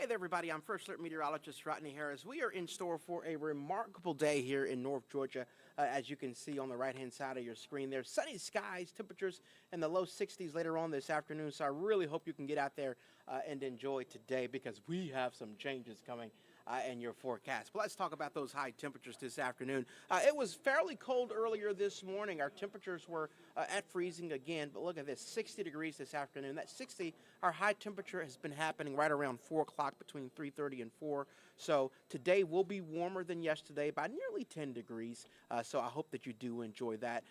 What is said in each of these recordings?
Hey there, everybody. I'm First Alert Meteorologist Rodney Harris. We are in store for a remarkable day here in North Georgia. As you can see on the right-hand side of your screen there, sunny skies, temperatures in the low 60s later on this afternoon. So I really hope you can get out there and enjoy today because we have some changes coming in your forecast. But let's talk about those high temperatures this afternoon. It was fairly cold earlier this morning. Our temperatures were at freezing again, but look at this, 60 degrees this afternoon. That 60, our high temperature has been happening right around 4 o'clock between 3:30 and 4. So today will be warmer than yesterday by nearly 10 degrees. So I hope that you do enjoy that.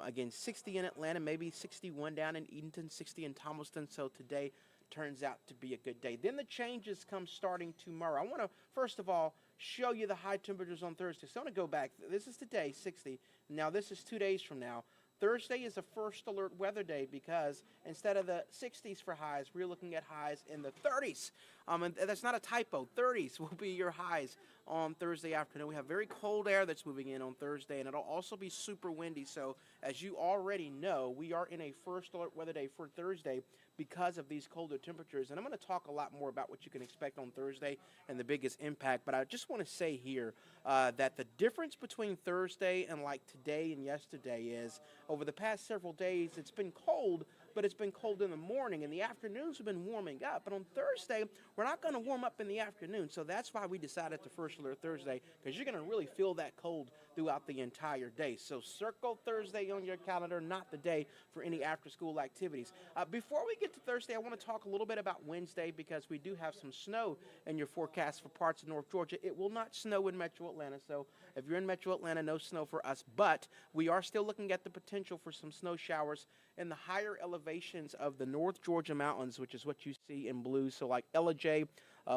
Again, 60 in Atlanta, maybe 61 down in Edenton, 60 in Thomaston. So today turns out to be a good day. Then the changes come starting tomorrow. I want to, first of all, show you the high temperatures on Thursday. So I'm going to go back. This is today, 60. Now this is 2 days from now. Thursday is a first alert weather day because instead of the 60s for highs, we're looking at highs in the 30s. And that's not a typo. 30s will be your highs on Thursday afternoon. We have very cold air that's moving in on Thursday, and it'll also be super windy. So as you already know, we are in a first alert weather day for Thursday because of these colder temperatures. And I'm going to talk a lot more about what you can expect on Thursday and the biggest impact. But I just want to say here that the difference between Thursday and like today and yesterday is over the past several days, it's been cold, but it's been cold in the morning, and the afternoons have been warming up. But on Thursday, we're not going to warm up in the afternoon, so that's why we decided to first alert Thursday, because you're going to really feel that cold throughout the entire day. So circle Thursday on your calendar, not the day for any after-school activities. Before we get to Thursday, I want to talk a little bit about Wednesday, because we do have some snow in your forecast for parts of North Georgia. It will not snow in Metro Atlanta, so if you're in Metro Atlanta, no snow for us, but we are still looking at the potential for some snow showers in the higher elevations of the North Georgia mountains, which is what you see in blue. So like Ellijay,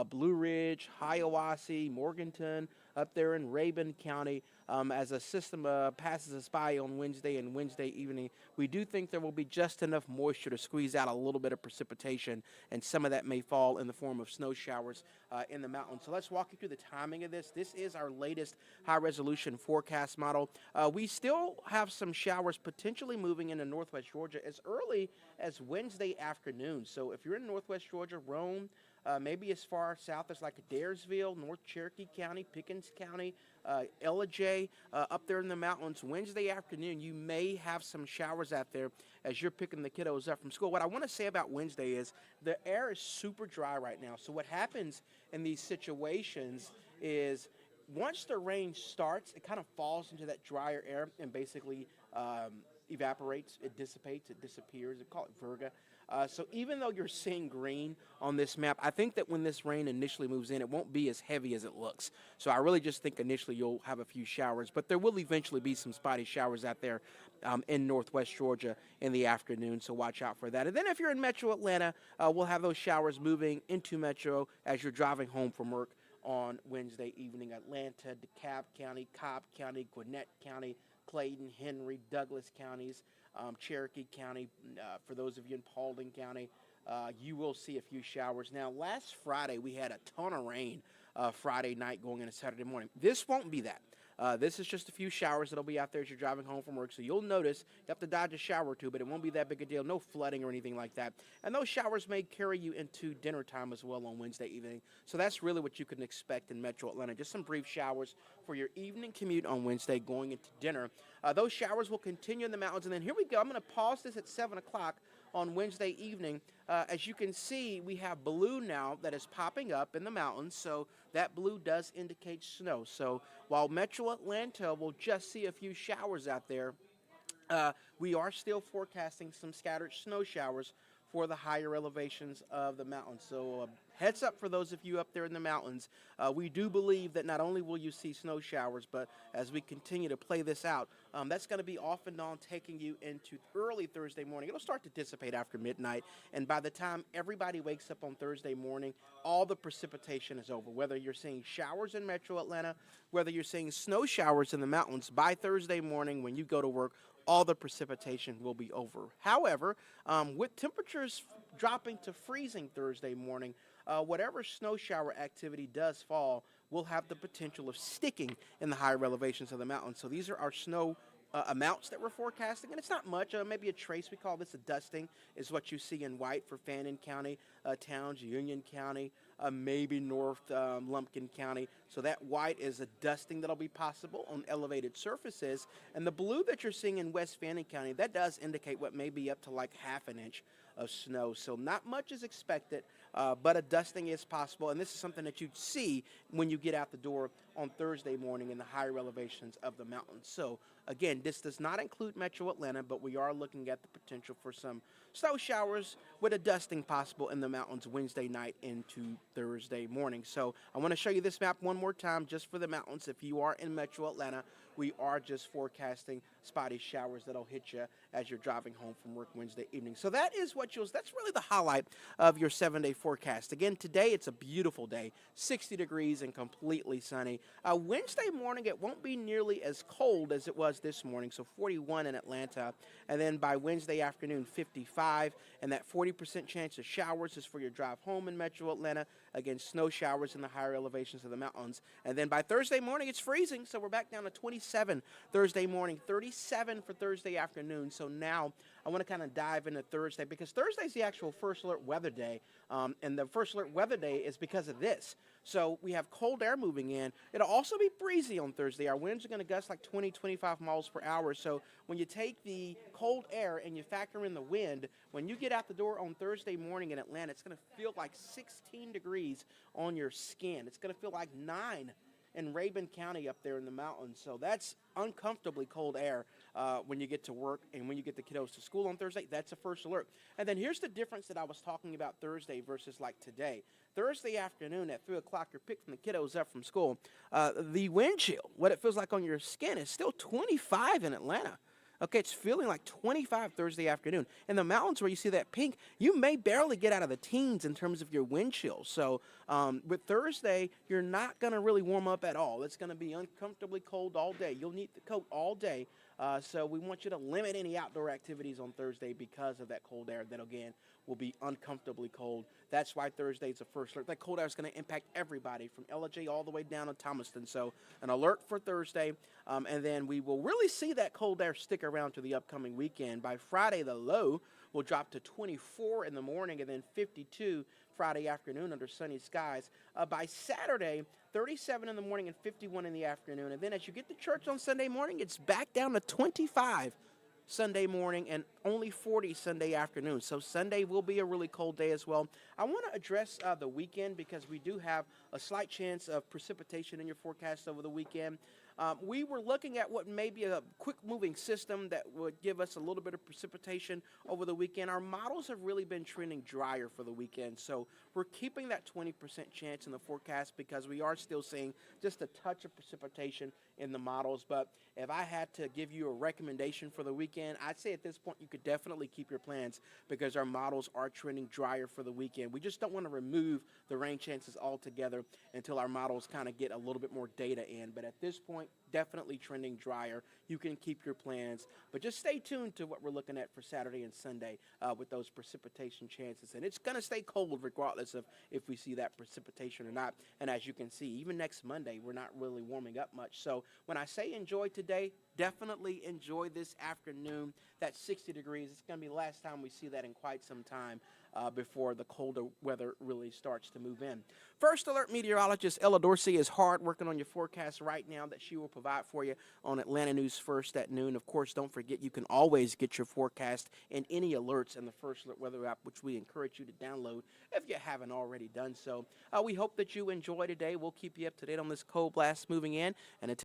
Blue Ridge, Hiawassee, Morganton, up there in Rabun County. As a system passes us by on Wednesday and Wednesday evening, we do think there will be just enough moisture to squeeze out a little bit of precipitation, and some of that may fall in the form of snow showers in the mountains. So let's walk you through the timing of this. This is our latest high-resolution forecast model. We still have some showers potentially moving into northwest Georgia as early as Wednesday afternoon. So if you're in northwest Georgia, Rome, maybe as far south as like Adairsville, North Cherokee County, Pickens County, Ellijay, up there in the mountains, Wednesday afternoon, you may have some showers out there as you're picking the kiddos up from school. What I want to say about Wednesday is the air is super dry right now. So what happens in these situations is once the rain starts, it kind of falls into that drier air and basically evaporates, it dissipates, it disappears. They call it virga. So even though you're seeing green on this map, I think that when this rain initially moves in, it won't be as heavy as it looks. So I really just think initially you'll have a few showers, but there will eventually be some spotty showers out there in northwest Georgia in the afternoon, so watch out for that. And then if you're in Metro Atlanta, we'll have those showers moving into Metro as you're driving home from work on Wednesday evening. Atlanta, DeKalb County, Cobb County, Gwinnett County, Clayton, Henry, Douglas counties, Cherokee County, for those of you in Paulding County, you will see a few showers. Now, last Friday, we had a ton of rain Friday night going into Saturday morning. This won't be that. This is just a few showers that'll be out there as you're driving home from work. So you'll notice you have to dodge a shower or two, but it won't be that big a deal. No flooding or anything like that. And those showers may carry you into dinner time as well on Wednesday evening. So that's really what you can expect in Metro Atlanta. Just some brief showers for your evening commute on Wednesday going into dinner. Those showers will continue in the mountains. And then here we go. I'm going to pause this at 7 o'clock on Wednesday evening. As you can see, we have blue now that is popping up in the mountains, so that blue does indicate snow. So while Metro Atlanta will just see a few showers out there, we are still forecasting some scattered snow showers for the higher elevations of the mountains. So heads up for those of you up there in the mountains. We do believe that not only will you see snow showers, but as we continue to play this out, that's going to be off and on taking you into early Thursday morning. It'll start to dissipate after midnight, and by the time everybody wakes up on Thursday morning, all the precipitation is over. Whether you're seeing showers in Metro Atlanta, whether you're seeing snow showers in the mountains, by Thursday morning when you go to work, all the precipitation will be over. However, with temperatures dropping to freezing Thursday morning, whatever snow shower activity does fall will have the potential of sticking in the higher elevations of the mountains. So these are our snow amounts that we're forecasting, and it's not much, maybe a trace. We call this a dusting, is what you see in white for Fannin County towns, Union County, maybe North Lumpkin County. So that white is a dusting that'll be possible on elevated surfaces. And the blue that you're seeing in West Fannin County, that does indicate what may be up to like half an inch of snow. So not much is expected, but a dusting is possible. And this is something that you'd see when you get out the door on Thursday morning in the higher elevations of the mountains. So again, this does not include Metro Atlanta, but we are looking at the potential for some snow showers with a dusting possible in the mountains Wednesday night into Thursday morning. So I want to show you this map one more time just for the mountains. If you are in Metro Atlanta, we are just forecasting spotty showers that'll hit you as you're driving home from work Wednesday evening. So that is that's really the highlight of your 7-day forecast. Again, today it's a beautiful day, 60 degrees and completely sunny. Wednesday morning, it won't be nearly as cold as it was this morning, so 41 in Atlanta. And then by Wednesday afternoon, 55. And that 40% chance of showers is for your drive home in Metro Atlanta. Again, snow showers in the higher elevations of the mountains. And then by Thursday morning, it's freezing, so we're back down to 27 Thursday morning, 37 for Thursday afternoon. So now I want to kind of dive into Thursday, because Thursday's the actual first alert weather day. And the first alert weather day is because of this. So we have cold air moving in. It'll also be breezy on Thursday. Our winds are going to gust like 20, 25 miles per hour. So when you take the cold air and you factor in the wind, when you get out the door on Thursday morning in Atlanta, it's going to feel like 16 degrees on your skin. It's going to feel like 9 in Rabun County up there in the mountains. So that's uncomfortably cold air when you get to work and when you get the kiddos to school on Thursday. That's a first alert. And then here's the difference that I was talking about Thursday versus like today. Thursday afternoon at 3 o'clock, you're picking the kiddos up from school. The wind chill, what it feels like on your skin, is still 25 in Atlanta. Okay, it's feeling like 25 Thursday afternoon. In the mountains where you see that pink, you may barely get out of the teens in terms of your wind chill. So with Thursday, you're not going to really warm up at all. It's going to be uncomfortably cold all day. You'll need the coat all day. So we want you to limit any outdoor activities on Thursday because of that cold air that, again, will be uncomfortably cold. That's why Thursday is the first alert. That cold air is going to impact everybody from LJ all the way down to Thomaston. So an alert for Thursday, and then we will really see that cold air stick around to the upcoming weekend. By Friday, the low will drop to 24 in the morning and then 52 Friday afternoon under sunny skies. By Saturday, 37 in the morning and 51 in the afternoon. And then as you get to church on Sunday morning, it's back down to 25 Sunday morning and only 40 Sunday afternoon. So Sunday will be a really cold day as well. I want to address the weekend because we do have a slight chance of precipitation in your forecast over the weekend. We were looking at what may be a quick-moving system that would give us a little bit of precipitation over the weekend. Our models have really been trending drier for the weekend, so we're keeping that 20% chance in the forecast because we are still seeing just a touch of precipitation in the models. But if I had to give you a recommendation for the weekend, I'd say at this point you could definitely keep your plans because our models are trending drier for the weekend. We just don't want to remove the rain chances altogether until our models kind of get a little bit more data in. But at this point, definitely trending drier. You can keep your plans, but just stay tuned to what we're looking at for Saturday and Sunday with those precipitation chances. And it's going to stay cold regardless of if we see that precipitation or not. And as you can see, even next Monday, we're not really warming up much. So when I say enjoy today, definitely enjoy this afternoon. That 60 degrees, it's going to be the last time we see that in quite some time before the colder weather really starts to move in. First Alert meteorologist Ella Dorsey is hard working on your forecast right now that she will provide for you on Atlanta News First at noon. Of course, don't forget you can always get your forecast and any alerts in the First Alert weather app, which we encourage you to download if you haven't already done so. We hope that you enjoy today. We'll keep you up to date on this cold blast moving in. And until